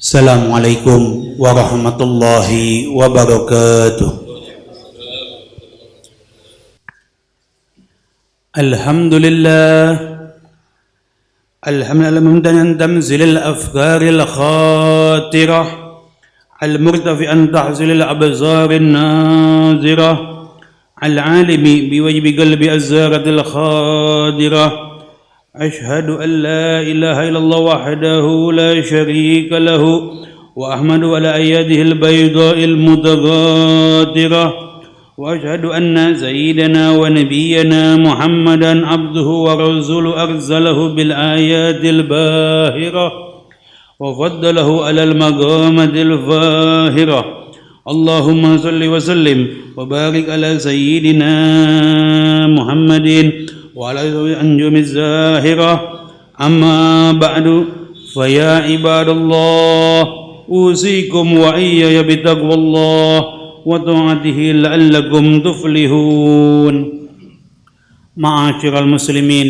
Assalamualaikum warahmatullahi wabarakatuh. Alhamdulillah mumtanan tamzil al-afkar al-khatirah al-murtafi an tahzil al-abzar al-nazirah al-alimi biwajbi qalbi az-zarat al-khadirah. أشهد أن لا إله إلا الله وحده لا شريك له وأحمد على أيده البيضاء المتغادرة وأشهد أن سيدنا ونبينا محمدا عبده ورسوله أرسله بالآيات الباهرة وفضله على المقامة الفاهرة. اللهم صل وسلم وبارك على سيدنا محمد وعلى الأنجم الزاهرة. أما بعد فيا عباد الله أوصيكم وإياي بتقوى الله وطاعته لعلكم تفلحون. Ma'asyiral muslimin,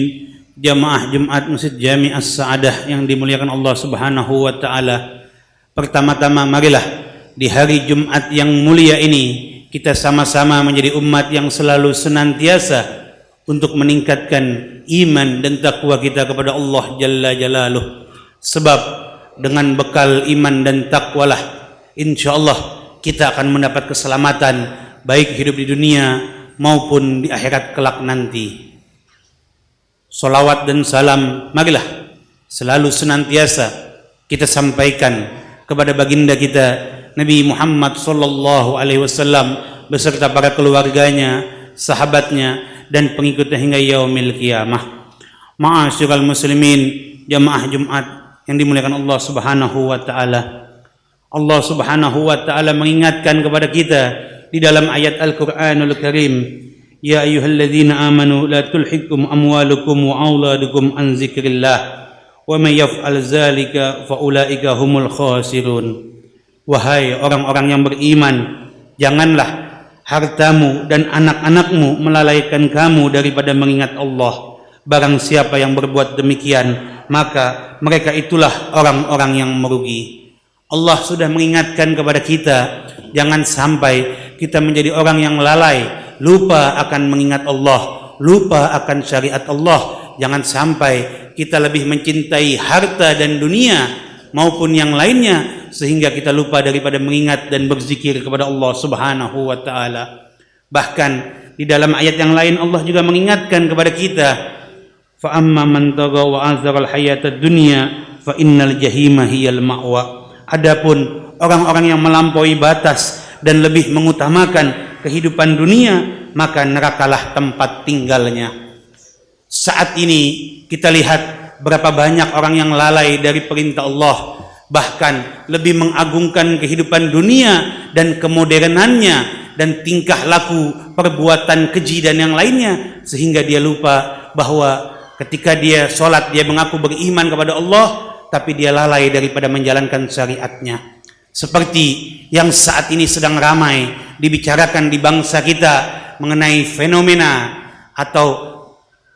jamaah Jumat Masjid Jami' As-Sa'adah yang dimuliakan Allah Subhanahu wa taala. Pertama-tama marilah di hari Jumat yang mulia ini kita sama-sama menjadi umat yang selalu senantiasa untuk meningkatkan iman dan takwa kita kepada Allah Jalla Jalaluh. Sebab dengan bekal iman dan takwalah insyaallah kita akan mendapat keselamatan baik hidup di dunia maupun di akhirat kelak nanti. Salawat dan salam marilah selalu senantiasa kita sampaikan kepada baginda kita Nabi Muhammad sallallahu alaihi wasallam beserta para keluarganya, sahabatnya dan pengikutnya hingga yaumil qiyamah. Ma'asyiral muslimin, jamaah Jumat yang dimuliakan Allah Subhanahu wa taala. Allah Subhanahu wa taala mengingatkan kepada kita di dalam ayat Al-Qur'anul Karim, ya ayyuhalladzina amanu la tulhikum amwalukum wa auladukum an dzikrillah wa may yaf'al dzalika fa ulaika humul khasirun. Wahai orang-orang yang beriman, janganlah hartamu dan anak-anakmu melalaikan kamu daripada mengingat Allah. Barang siapa yang berbuat demikian, maka mereka itulah orang-orang yang merugi. Allah sudah mengingatkan kepada kita, jangan sampai kita menjadi orang yang lalai, lupa akan mengingat Allah, lupa akan syariat Allah. Jangan sampai kita lebih mencintai harta dan dunia maupun yang lainnya sehingga kita lupa daripada mengingat dan berzikir kepada Allah Subhanahu wa taala. Bahkan di dalam ayat yang lain Allah juga mengingatkan kepada kita, fa amma man tagha wa azara al-hayatad dunya fa innal jahima hiyal ma'wa. Adapun orang-orang yang melampaui batas dan lebih mengutamakan kehidupan dunia, maka nerakalah tempat tinggalnya. Saat ini kita lihat berapa banyak orang yang lalai dari perintah Allah, bahkan lebih mengagungkan kehidupan dunia dan kemodernannya dan tingkah laku, perbuatan keji dan yang lainnya, sehingga dia lupa bahwa ketika dia sholat dia mengaku beriman kepada Allah, tapi dia lalai daripada menjalankan syariatnya. Seperti yang saat ini sedang ramai dibicarakan di bangsa kita mengenai fenomena atau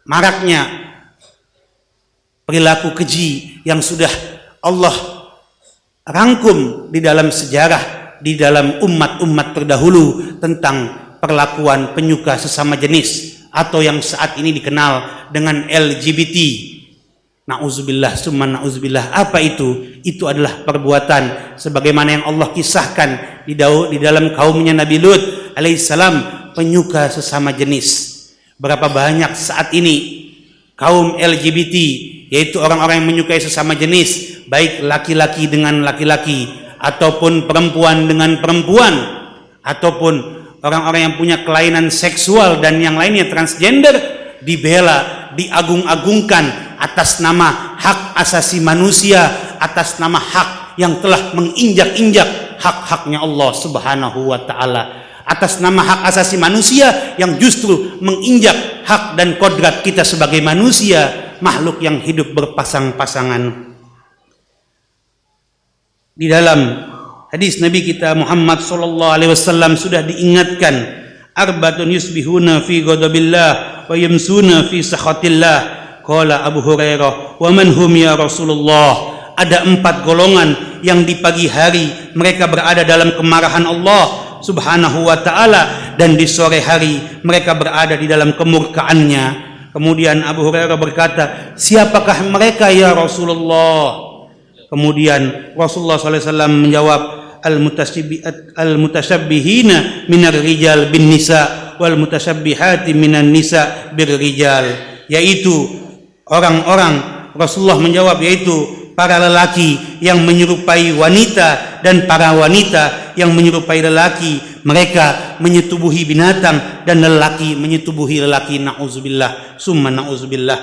maraknya perilaku keji yang sudah Allah rangkum di dalam sejarah, di dalam umat-umat terdahulu tentang perlakuan penyuka sesama jenis atau yang saat ini dikenal dengan LGBT. Na'udzubillah summa na'udzubillah. Apa itu? Itu adalah perbuatan sebagaimana yang Allah kisahkan di dalam kaumnya Nabi Lut alaihissalam, penyuka sesama jenis. Berapa banyak saat ini kaum LGBT, yaitu orang-orang yang menyukai sesama jenis, baik laki-laki dengan laki-laki ataupun perempuan dengan perempuan, ataupun orang-orang yang punya kelainan seksual dan yang lainnya, transgender, dibela, diagung-agungkan atas nama hak asasi manusia, atas nama hak yang telah menginjak-injak hak-haknya Allah Subhanahu wa taala, atas nama hak asasi manusia yang justru menginjak hak dan kodrat kita sebagai manusia, makhluk yang hidup berpasang-pasangan. Di dalam hadis Nabi kita Muhammad sallallahu alaihi wasallam sudah diingatkan, arbatun yusbihuna fi ghadabillah wa yamsuna fi sakhatillah. Qala Abu Hurairah, wa man hum ya Rasulullah? ada 4 golongan yang di pagi hari mereka berada dalam kemarahan Allah Subhanahu wa ta'ala, dan di sore hari mereka berada di dalam kemurkaannya. Kemudian Abu Hurairah berkata, siapakah mereka ya Rasulullah? Kemudian Rasulullah SAW menjawab, al-mutasyabbihina minar rijal bin nisa wal mutasyabbihati minan nisa bir rijal, yaitu orang-orang, Rasulullah menjawab, yaitu para lelaki yang menyerupai wanita dan para wanita yang menyerupai lelaki. Mereka menyetubuhi binatang dan lelaki menyetubuhi lelaki. Na'udzubillah summa na'udzubillah.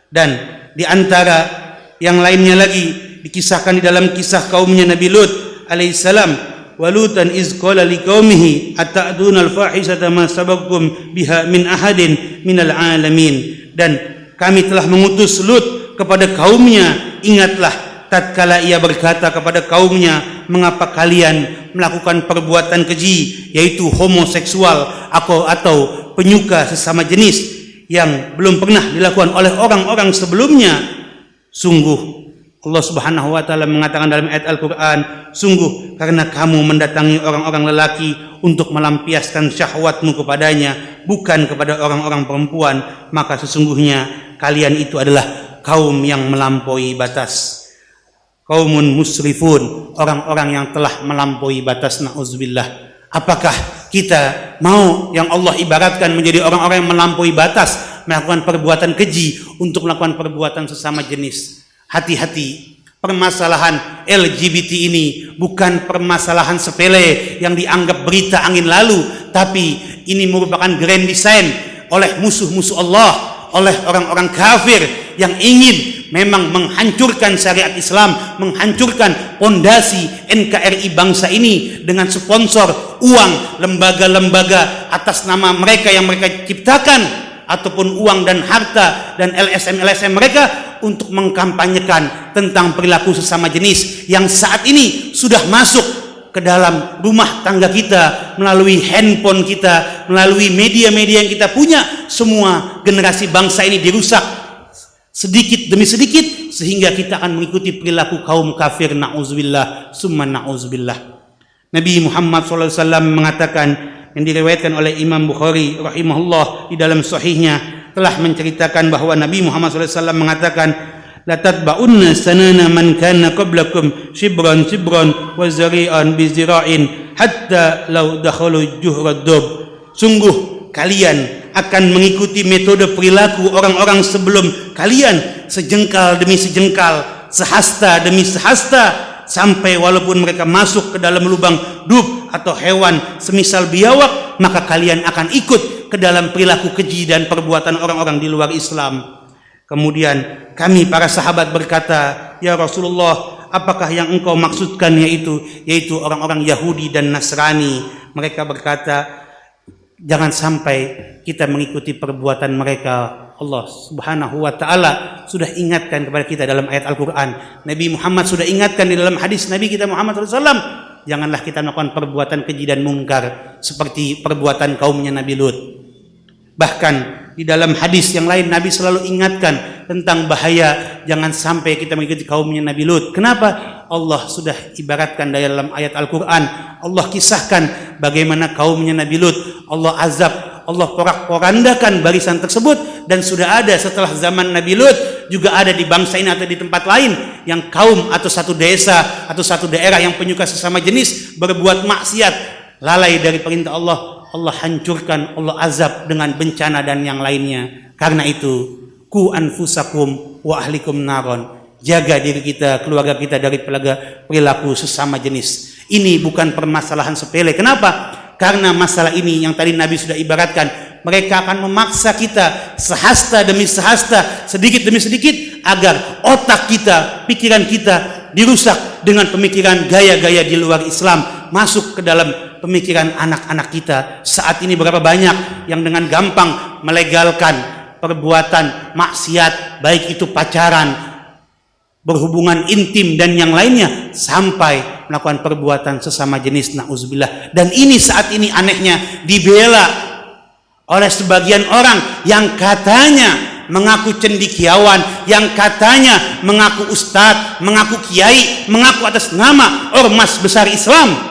Dan di antara yang lainnya lagi dikisahkan di dalam kisah kaumnya Nabi Lut alaihissalam, walutan iz qala liqaumihi ata'duna al-fahisata ma sabaqakum biha min ahadin minal alamin. Dan kami telah mengutus Lut kepada kaumnya. Ingatlah tatkala ia berkata kepada kaumnya, mengapa kalian melakukan perbuatan keji, yaitu homoseksual atau penyuka sesama jenis yang belum pernah dilakukan oleh orang-orang sebelumnya. Sungguh Allah Subhanahu wa ta'ala mengatakan dalam ayat Al-Quran, sungguh karena kamu mendatangi orang-orang lelaki untuk melampiaskan syahwatmu kepadanya, bukan kepada orang-orang perempuan, maka sesungguhnya kalian itu adalah kaum yang melampaui batas. Kaumun musrifun, orang-orang yang telah melampaui batas. Na'udzubillah. Apakah kita mau yang Allah ibaratkan menjadi orang-orang yang melampaui batas, melakukan perbuatan keji untuk melakukan perbuatan sesama jenis? Hati-hati, permasalahan LGBT ini bukan permasalahan sepele yang dianggap berita angin lalu, tapi ini merupakan grand design oleh musuh-musuh Allah, oleh orang-orang kafir yang ingin memang menghancurkan syariat Islam, menghancurkan pondasi NKRI bangsa ini dengan sponsor uang lembaga-lembaga atas nama mereka yang mereka ciptakan, ataupun uang dan harta dan LSM mereka untuk mengkampanyekan tentang perilaku sesama jenis yang saat ini sudah masuk ke dalam rumah tangga kita, melalui handphone kita, melalui media-media yang kita punya. Semua generasi bangsa ini dirusak sedikit demi sedikit sehingga kita akan mengikuti perilaku kaum kafir. Na'udzubillah summa na'udzubillah. Nabi Muhammad SAW mengatakan, yang diriwayatkan oleh Imam Bukhari rahimahullah di dalam sahihnya, telah menceritakan bahwa Nabi Muhammad SAW mengatakan, la tatba'unna sanana man kana qablakum shibran wa zari'an bi zira'in hatta law dakhalu juhrad dub. Sungguh kalian akan mengikuti metode perilaku orang-orang sebelum kalian, sejengkal demi sejengkal, sehasta demi sehasta, sampai walaupun mereka masuk ke dalam lubang dub atau hewan semisal biawak, maka kalian akan ikut ke dalam perilaku keji dan perbuatan orang-orang di luar Islam. Kemudian kami para sahabat berkata, ya Rasulullah, apakah yang engkau maksudkan yaitu orang-orang Yahudi dan Nasrani? Mereka berkata, jangan sampai kita mengikuti perbuatan mereka. Allah Subhanahu wa ta'ala sudah ingatkan kepada kita dalam ayat Al-Quran. Nabi Muhammad sudah ingatkan di dalam hadis Nabi kita Muhammad SAW, janganlah kita melakukan perbuatan keji dan mungkar seperti perbuatan kaumnya Nabi Lut. Bahkan di dalam hadis yang lain Nabi selalu ingatkan tentang bahaya jangan sampai kita mengikuti kaumnya Nabi Lut. Kenapa? Allah sudah ibaratkan dalam ayat Al-Quran. Allah kisahkan bagaimana kaumnya Nabi Lut Allah azab, Allah porak-porandakan barisan tersebut. Dan sudah ada setelah zaman Nabi Lut, juga ada di bangsa ini atau di tempat lain yang kaum atau satu desa atau satu daerah yang penyuka sesama jenis berbuat maksiat, lalai dari perintah Allah, Allah hancurkan, Allah azab dengan bencana dan yang lainnya. Karena itu, ku anfusakum wa ahlikum naron. Jaga diri kita, keluarga kita dari perilaku sesama jenis. Ini bukan permasalahan sepele. Kenapa? Karena masalah ini yang tadi Nabi sudah ibaratkan, mereka akan memaksa kita sehasta demi sehasta, sedikit demi sedikit, agar otak kita, pikiran kita dirusak dengan pemikiran gaya-gaya di luar Islam, masuk ke dalam pemikiran anak-anak kita. Saat ini berapa banyak yang dengan gampang melegalkan perbuatan maksiat, baik itu pacaran, berhubungan intim dan yang lainnya, sampai melakukan perbuatan sesama jenis. Na'udzubillah. Dan ini saat ini anehnya dibela oleh sebagian orang yang katanya mengaku cendekiawan, yang katanya mengaku ustadz, mengaku kiai, mengaku atas nama ormas besar Islam.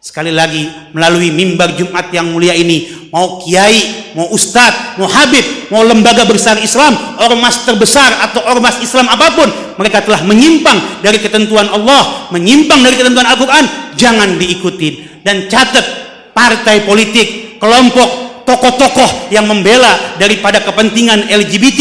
Sekali lagi, melalui mimbar Jumat yang mulia ini, mau kiai, mau ustadz, mau habib, mau lembaga besar Islam, ormas terbesar atau ormas Islam apapun, mereka telah menyimpang dari ketentuan Allah, menyimpang dari ketentuan Al-Quran, jangan diikuti. Dan catat, partai politik, kelompok, tokoh-tokoh yang membela daripada kepentingan LGBT,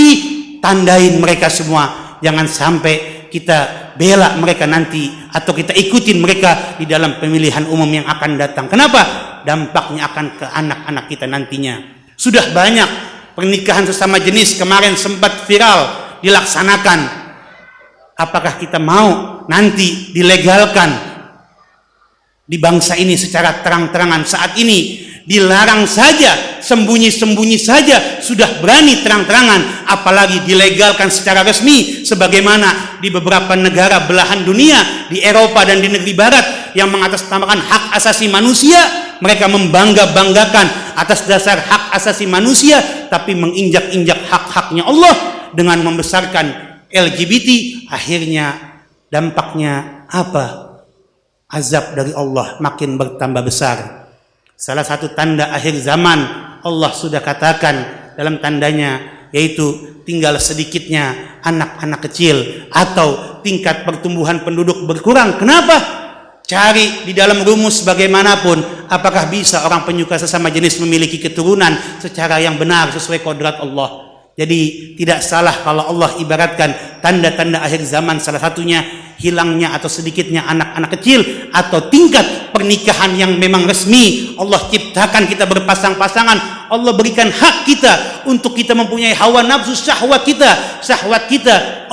tandain mereka semua. Jangan sampai kita bela mereka nanti atau kita ikutin mereka di dalam pemilihan umum yang akan datang. Kenapa? Dampaknya akan ke anak-anak kita nantinya. Sudah banyak pernikahan sesama jenis kemarin sempat viral dilaksanakan. Apakah kita mau nanti dilegalkan di bangsa ini secara terang-terangan? Saat ini dilarang saja, sembunyi-sembunyi saja sudah berani terang-terangan, apalagi dilegalkan secara resmi sebagaimana di beberapa negara belahan dunia, di Eropa dan di negeri barat yang mengatasnamakan hak asasi manusia. Mereka membangga-banggakan atas dasar hak asasi manusia, tapi menginjak-injak hak-haknya Allah dengan membesarkan LGBT. Akhirnya dampaknya apa? Azab dari Allah makin bertambah besar. Salah satu tanda akhir zaman Allah sudah katakan dalam tandanya, yaitu tinggal sedikitnya anak-anak kecil atau tingkat pertumbuhan penduduk berkurang. Kenapa? Cari di dalam rumus bagaimanapun, apakah bisa orang penyuka sesama jenis memiliki keturunan secara yang benar sesuai kodrat Allah. Jadi tidak salah kalau Allah ibaratkan tanda-tanda akhir zaman, salah satunya hilangnya atau sedikitnya anak-anak kecil atau tingkat pernikahan yang memang resmi. Allah ciptakan kita berpasang-pasangan, Allah berikan hak kita untuk kita mempunyai hawa nafsu, syahwat kita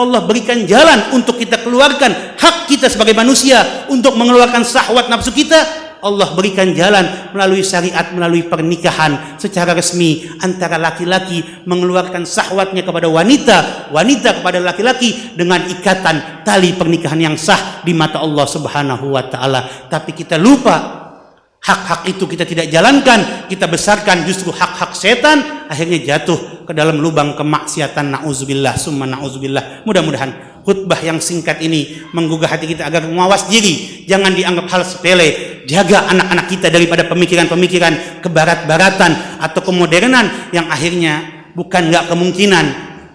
Allah berikan jalan untuk kita keluarkan hak kita sebagai manusia untuk mengeluarkan syahwat nafsu kita. Allah berikan jalan melalui syariat, melalui pernikahan secara resmi antara laki-laki mengeluarkan syahwatnya kepada wanita, wanita kepada laki-laki dengan ikatan tali pernikahan yang sah di mata Allah Subhanahu wa taala. Tapi kita lupa, hak-hak itu kita tidak jalankan, kita besarkan justru hak-hak setan, akhirnya jatuh ke dalam lubang kemaksiatan. Na'udzubillah summa na'udzubillah. Mudah-mudahan khutbah yang singkat ini menggugah hati kita agar mawas diri, jangan dianggap hal sepele. Jaga anak-anak kita daripada pemikiran-pemikiran kebarat-baratan atau kemodernan yang akhirnya bukan nggak kemungkinan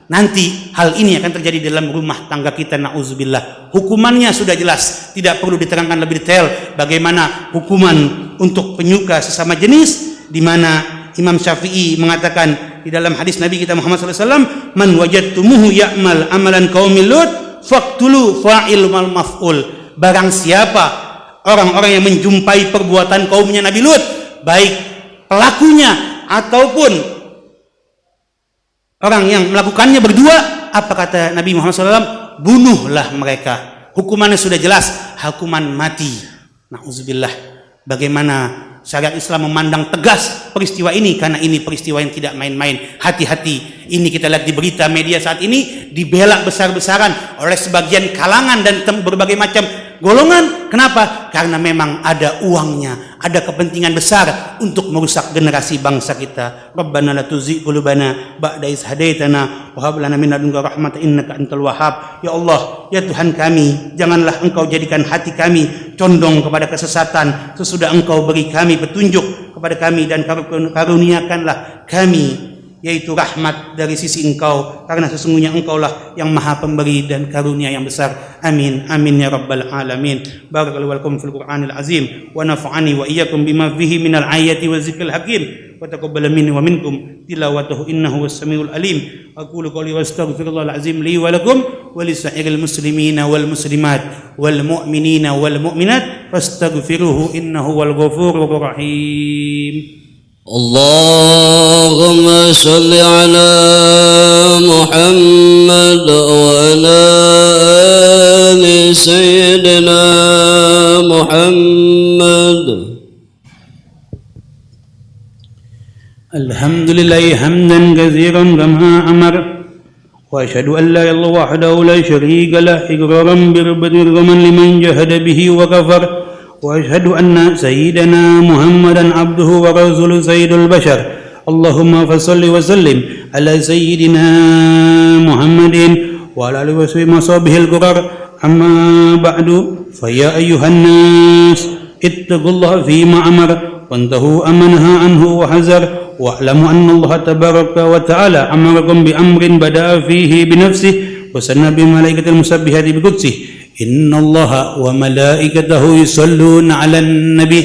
nanti hal ini akan terjadi dalam rumah tangga kita. Na'udzubillah. Hukumannya sudah jelas, tidak perlu diterangkan lebih detail bagaimana hukuman untuk penyuka sesama jenis, di mana Imam Syafi'i mengatakan di dalam hadis Nabi kita Muhammad SAW, man wajadtumuhu ya'mal amalan qaumil lut faqtulu fa'il mal maf'ul. Barang siapa orang-orang yang menjumpai perbuatan kaumnya Nabi Lut, baik pelakunya ataupun orang yang melakukannya berdua, apa kata Nabi Muhammad SAW? Bunuhlah mereka. Hukumannya sudah jelas, hukuman mati. Na'udzubillah. Bagaimana syariat Islam memandang tegas peristiwa ini, karena ini peristiwa yang tidak main-main. Hati-hati. Ini kita lihat di berita media saat ini dibela besar-besaran oleh sebagian kalangan dan berbagai macam golongan. Kenapa? Karena memang ada uangnya, ada kepentingan besar untuk merusak generasi bangsa kita. Rabbana la tuzigh qulubana ba'da idh hadaitana wa hab lana min ladunka rahmatan innaka antal wahhab. Ya Allah, ya Tuhan kami, janganlah Engkau jadikan hati kami condong kepada kesesatan sesudah Engkau beri kami petunjuk kepada kami, dan karuniakanlah kami yaitu rahmat dari sisi Engkau, karena sesungguhnya Engkaulah yang maha pemberi dan karunia yang besar. Amin amin ya rabbal alamin. Barakallahu lakum fil Qur'anil azim wa nafa'ani wa iyyakum bima fihi minal ayati wa zikril hakim wa taqabbal minni wa minkum tilawatahu innahu was-samiul alim. Aqulu qouli wa astaghfirullahal azim li wa lakum wa lisa'iril muslimina wal muslimat wal mu'minina wal mu'minat fastaghfiruhu innahu wal ghafurur rahim. اللهم صل على محمد وعلى آل سيدنا محمد. الحمد لله حمدا كثيرا كما أمر وأشهد أن لا إله إلا الله وحده لا شريك له إقرارا بربة ومن لمن جهد به وكفر وأشهد أن سيدنا محمدا عبده ورسوله سيد البشر. اللهم فصل وسلم على سيدنا محمد وعلى آله وصحبه الكرام. أما بعد فيا أيها الناس اتقوا الله فيما أمر وانتهوا أما نهى عنه وحذر واعلموا أن الله تبارك وتعالى أمركم بأمر بدأ فيه بنفسه وسنى بملائكة المسبحات بقدسه إن الله وملائكته يصلون على النبي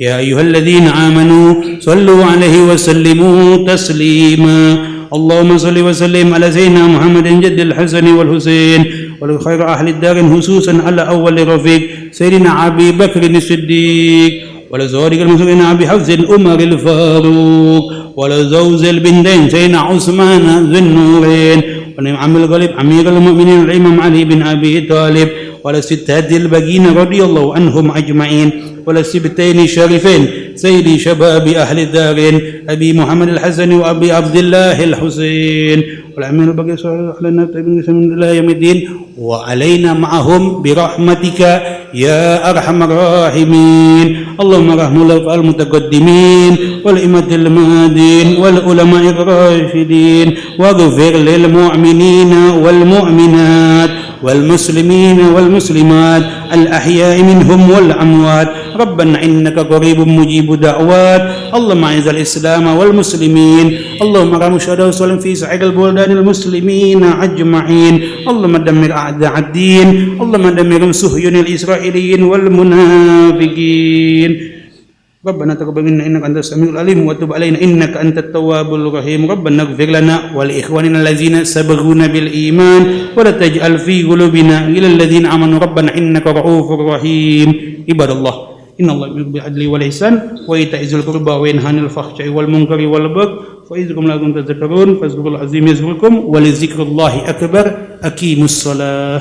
يا أيها الذين آمنوا صلوا عليه وسلموا تسليما. اللهم صل وسلم على سيدنا محمد جد الحسن والحسين ولخير أهل الدار خصوصا على أول رفيق سيدنا أبي بكر الصديق ولزوجك المسلمين أبي حفص عمر الفاروق ولزوج البنتين سيدنا عثمان ذي النورين ونعم الغالب أمير المؤمنين الإمام علي بن أبي طالب وللستات الباقين رضي الله عنهم أجمعين وللسبتين الشريفين سيدي شباب أهل الدارين أبي محمد الحسن وأبي عبد الله الحسين والأمين الباقي صلى الله عليه وسلم إلى يوم الدين وعلينا معهم برحمتك يا أرحم الراحمين. اللهم ارحم المتقدمين والأئمة المهديين والعلماء الراشدين واغفر للمؤمنين والمؤمنات والمسلمين والمسلمات الأحياء منهم والأموات. ربنا إنك قريب مجيب دعوات. اللهم أعز الإسلام والمسلمين. اللهم ارحم الشهداء والصالحين في سائر البلدان المسلمين أجمعين. اللهم دمر أعداء الدين. اللهم دمر صهيون الإسرائيليين والمنافقين. ربنا تقبل منا إنك أنت السميع العليم وتب علينا إنك أنت التواب الرحيم. ربنا اغفر لنا ولإخواننا الذين سبقونا بالإيمان ولا تجعل في قلوبنا إلى الذين آمنوا ربنا إنك رؤوف رحيم. عباد الله إن الله يأمر بالعدل والإحسان وإيتاء ذي القربى وينهى عن الفحشاء والمنكر والبغي فيعظكم لعلكم تذكرون فاذكروا الله العظيم يذكركم ولذكر الله أكبر. أقيموا الصلاة.